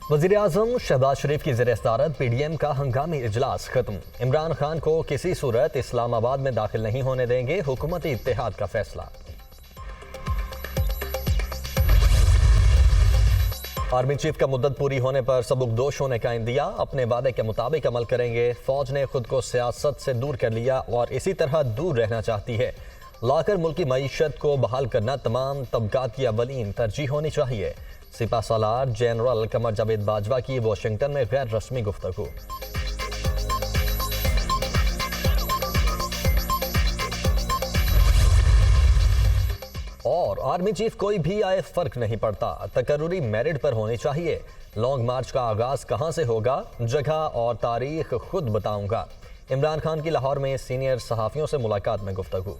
वज़ीर-ए-आज़म शहबाज शरीफ की ज़ेर-ए-सदारत पीडीएम का हंगामी इजलास खत्म। इमरान खान को किसी सूरत इस्लामाबाद में दाखिल नहीं होने देंगे, हुकूमती इत्तेहाद का फैसला। आर्मी चीफ का मुद्दत पूरी होने पर सबुकदोशों ने का इंदिया, अपने वादे के मुताबिक अमल करेंगे। फौज ने खुद को सियासत से दूर कर लिया और इसी तरह दूर रहना चाहती है। लाकर मुल्की मईशत को बहाल करना तमाम तबकात की अवलीन तरजीह होनी चाहिए। सिपा सालार जनरल कमर जावेद बाजवा की वाशिंगटन में गैर रस्मी गुफ्तगू। और आर्मी चीफ कोई भी आए फर्क नहीं पड़ता, तकर्रुरी मेरिट पर होनी चाहिए। लॉन्ग मार्च का आगाज कहां से होगा, जगह और तारीख खुद बताऊंगा। इमरान खान की लाहौर में सीनियर सहाफियों से मुलाकात में गुफ्तगू।